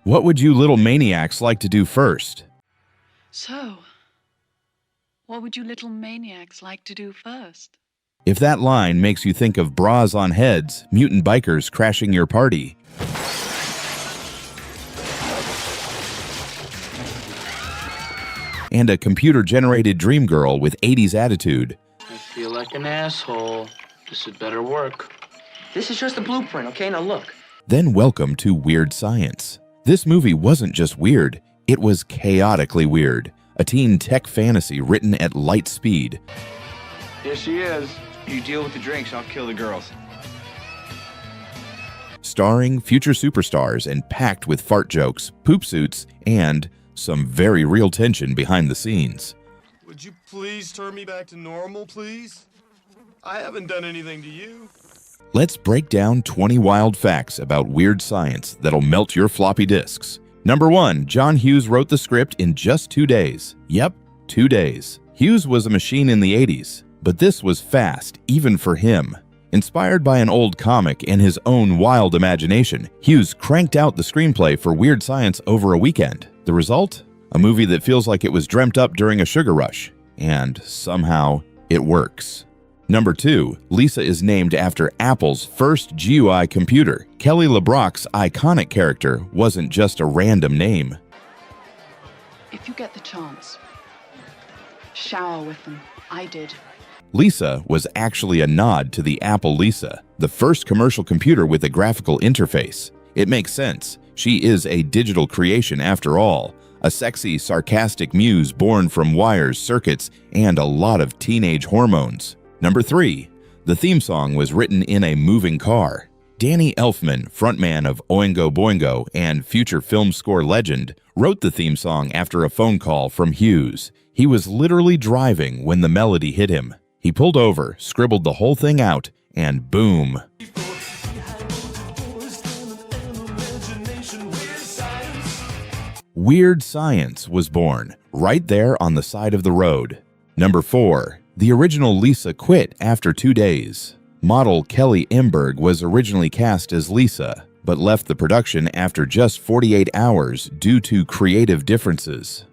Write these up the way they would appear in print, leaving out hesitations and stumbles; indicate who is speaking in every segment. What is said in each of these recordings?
Speaker 1: What would you little maniacs like to do first?
Speaker 2: So, what would you little maniacs like to do first?
Speaker 1: If that line makes you think of bras on heads, mutant bikers crashing your party, and a computer-generated dream girl with 80s attitude,
Speaker 3: I feel like an asshole. This had better work.
Speaker 4: This is just a blueprint, okay? Now look.
Speaker 1: then welcome to Weird Science. This movie wasn't just weird, it was chaotically weird. A teen tech fantasy written at light speed.
Speaker 5: Here she is. You deal with the drinks, I'll kill the girls.
Speaker 1: Starring future superstars and packed with fart jokes, poop suits, and some very real tension behind the scenes.
Speaker 6: Would you please turn me back to normal, please? I haven't done anything to you.
Speaker 1: Let's break down 20 wild facts about weird science that'll melt your floppy disks. Number 1, John Hughes wrote the script in just 2 days. Yep, 2 days. Hughes was a machine in the 80s, but this was fast, even for him. Inspired by an old comic and his own wild imagination, Hughes cranked out the screenplay for Weird Science over a weekend. The result? A movie that feels like it was dreamt up during a sugar rush. And somehow, it works. Number 2, Lisa is named after Apple's first GUI computer. Kelly LeBrock's iconic character wasn't just a random name.
Speaker 2: If you get the chance, shower with them. I did.
Speaker 1: Lisa was actually a nod to the Apple Lisa, the first commercial computer with a graphical interface. It makes sense. She is a digital creation after all, a sexy, sarcastic muse born from wires, circuits, and a lot of teenage hormones. Number 3, the theme song was written in a moving car. Danny Elfman, frontman of Oingo Boingo and future film score legend, wrote the theme song after a phone call from Hughes. He was literally driving when the melody hit him. He pulled over, scribbled the whole thing out, and boom. Weird Science was born, right there on the side of the road. Number 4, the original Lisa quit after 2 days. Model Kelly Emberg was originally cast as Lisa, but left the production after just 48 hours due to creative differences.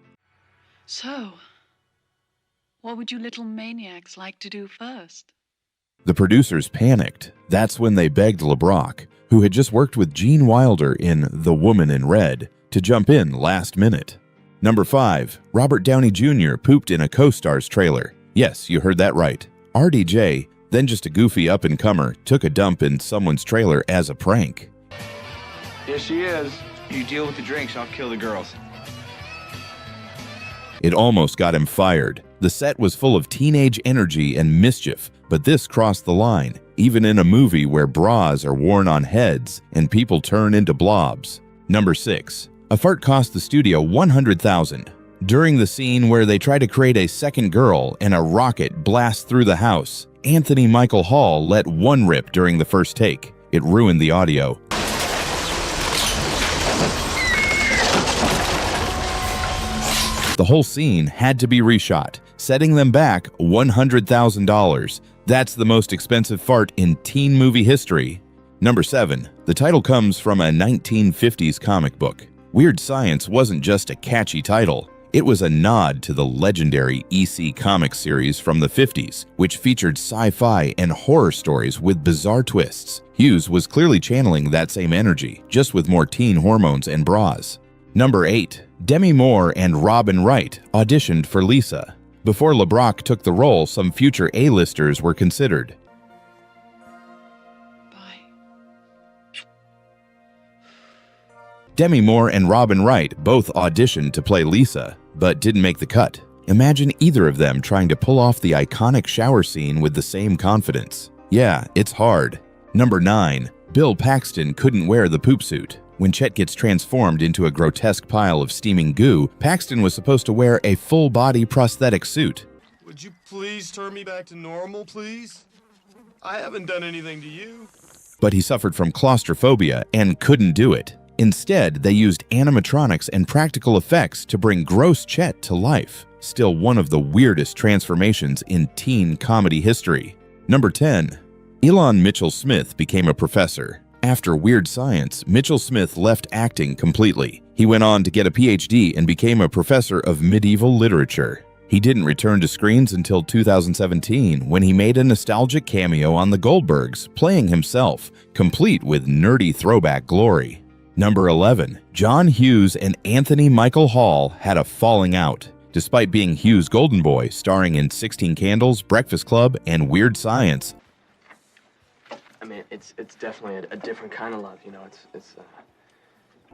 Speaker 2: So, what would you little maniacs like to do first?
Speaker 1: The producers panicked. That's when they begged LeBrock, who had just worked with Gene Wilder in The Woman in Red, to jump in last minute. Number 5, Robert Downey Jr. pooped in a co-star's trailer. Yes, you heard that right. RDJ, then just a goofy up-and-comer, took a dump in someone's trailer as a prank.
Speaker 5: Here she is. You deal with the drinks, I'll kill the girls.
Speaker 1: It almost got him fired. The set was full of teenage energy and mischief, but this crossed the line, even in a movie where bras are worn on heads and people turn into blobs. Number 6, a fart cost the studio $100,000. During the scene where they try to create a second girl and a rocket blasts through the house, Anthony Michael Hall let one rip during the first take. It ruined the audio. The whole scene had to be reshot, setting them back $100,000. That's the most expensive fart in teen movie history. Number 7, the title comes from a 1950s comic book. Weird Science wasn't just a catchy title. It was a nod to the legendary EC comic series from the 50s, which featured sci-fi and horror stories with bizarre twists. Hughes was clearly channeling that same energy, just with more teen hormones and bras. Number 8, Demi Moore and Robin Wright auditioned for Lisa. Before LeBrock took the role, some future A-listers were considered. Demi Moore and Robin Wright both auditioned to play Lisa, but didn't make the cut. Imagine either of them trying to pull off the iconic shower scene with the same confidence. Yeah, it's hard. Number 9, Bill Paxton couldn't wear the poop suit. When Chet gets transformed into a grotesque pile of steaming goo, Paxton was supposed to wear a full-body prosthetic suit.
Speaker 6: Would you please turn me back to normal, please? I haven't done anything to you.
Speaker 1: But he suffered from claustrophobia and couldn't do it. Instead, they used animatronics and practical effects to bring gross Chet to life. Still one of the weirdest transformations in teen comedy history. Number 10, Elon Mitchell Smith became a professor. After Weird Science, Mitchell Smith left acting completely. He went on to get a PhD and became a professor of medieval literature. He didn't return to screens until 2017 when he made a nostalgic cameo on The Goldbergs, playing himself, complete with nerdy throwback glory. Number 11. John Hughes and Anthony Michael Hall had a falling out. Despite being Hughes' golden boy, starring in 16 Candles, Breakfast Club, and Weird Science,
Speaker 4: I mean, it's definitely a different kind of love, you know.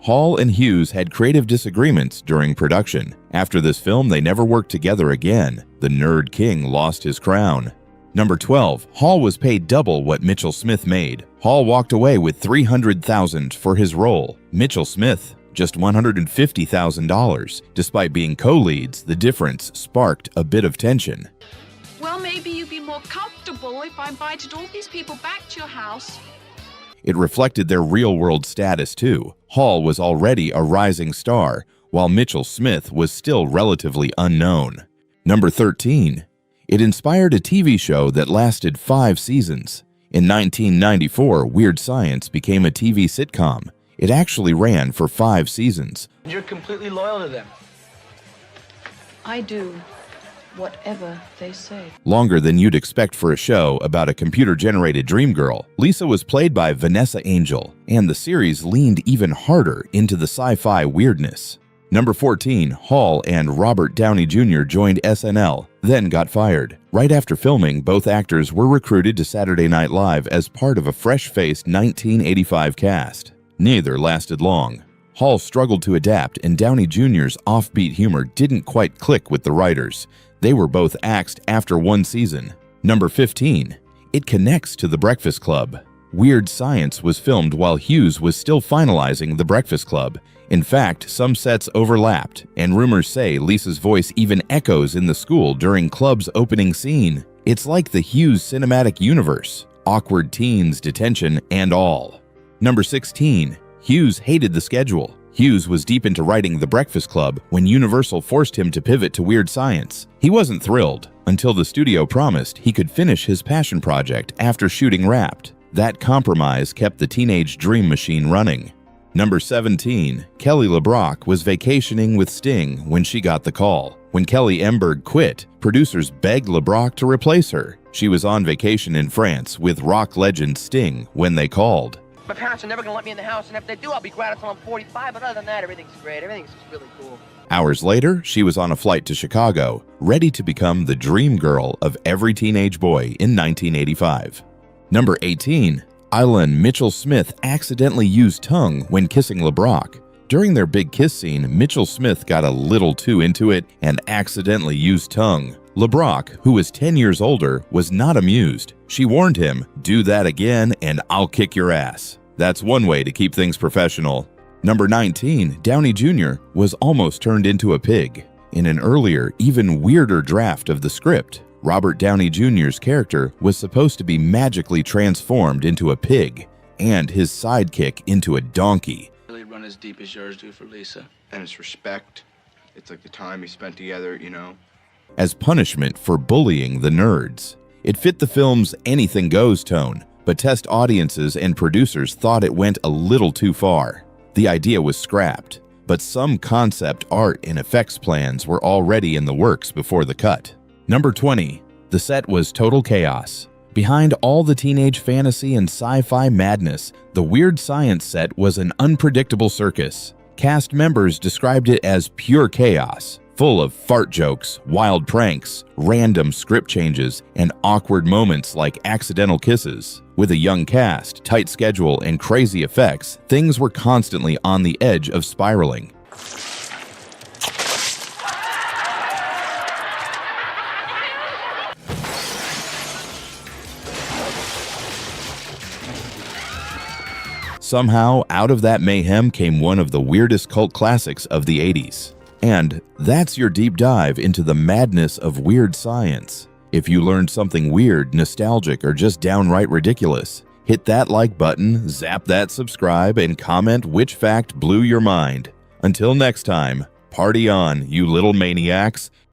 Speaker 1: Hall and Hughes had creative disagreements during production. After this film, they never worked together again. The Nerd King lost his crown. Number 12. Hall was paid double what Mitchell Smith made. Hall walked away with $300,000 for his role. Mitchell Smith, just $150,000. Despite being co-leads, the difference sparked a bit of tension.
Speaker 2: Well, maybe you'd be more comfortable if I invited all these people back to your house.
Speaker 1: It reflected their real-world status, too. Hall was already a rising star, while Mitchell Smith was still relatively unknown. Number 13. It inspired a TV show that lasted 5 seasons. In 1994, Weird Science became a TV sitcom. It actually ran for 5 seasons.
Speaker 3: You're completely loyal to them.
Speaker 2: I do whatever they say.
Speaker 1: Longer than you'd expect for a show about a computer-generated dream girl. Lisa was played by Vanessa Angel, and the series leaned even harder into the sci-fi weirdness. Number 14. Hall and Robert Downey Jr. joined SNL, then got fired. Right after filming, both actors were recruited to Saturday Night Live as part of a fresh-faced 1985 cast. Neither lasted long. Hall struggled to adapt, and Downey Jr.'s offbeat humor didn't quite click with the writers. They were both axed after 1 season. Number 15. It connects to The Breakfast Club. Weird Science was filmed while Hughes was still finalizing The Breakfast Club. In fact, some sets overlapped, and rumors say Lisa's voice even echoes in the school during Club's opening scene. It's like the Hughes cinematic universe. Awkward teens, detention, and all. Number 16. Hughes hated the schedule. Hughes was deep into writing The Breakfast Club when Universal forced him to pivot to Weird Science. He wasn't thrilled until the studio promised he could finish his passion project after shooting Wrapped. That compromise kept the teenage dream machine running. Number 17. Kelly LeBrock was vacationing with Sting when she got the call. When Kelly Emberg quit, producers begged LeBrock to replace her. She was on vacation in France with rock legend Sting when they called.
Speaker 4: My parents are never gonna let me in the house, and if they do, I'll be glad until I'm 45, but other than that, everything's great. Everything's just really cool.
Speaker 1: Hours later, she was on a flight to Chicago, ready to become the dream girl of every teenage boy in 1985. Number 18. Isla and Mitchell Smith accidentally used tongue when kissing LeBrock. During their big kiss scene, Mitchell Smith got a little too into it and accidentally used tongue. LeBrock, who was 10 years older, was not amused. She warned him, "Do that again and I'll kick your ass." That's one way to keep things professional. Number 19. Downey Jr. was almost turned into a pig. In an earlier, even weirder draft of the script, Robert Downey Jr.'s character was supposed to be magically transformed into a pig, and his sidekick into a donkey.
Speaker 3: Really run as deep as yours do for Lisa.
Speaker 5: And it's respect. It's like the time we spent together, you know?
Speaker 1: As punishment for bullying the nerds. It fit the film's anything goes tone, but test audiences and producers thought it went a little too far. The idea was scrapped, but some concept art and effects plans were already in the works before the cut. Number 20. The set was total chaos. Behind all the teenage fantasy and sci-fi madness, the Weird Science set was an unpredictable circus. Cast members described it as pure chaos, full of fart jokes, wild pranks, random script changes, and awkward moments like accidental kisses. With a young cast, tight schedule, and crazy effects, things were constantly on the edge of spiraling. Somehow, out of that mayhem came one of the weirdest cult classics of the 80s. And that's your deep dive into the madness of Weird Science. If you learned something weird, nostalgic, or just downright ridiculous, hit that like button, zap that subscribe, and comment which fact blew your mind. Until next time, party on, you little maniacs.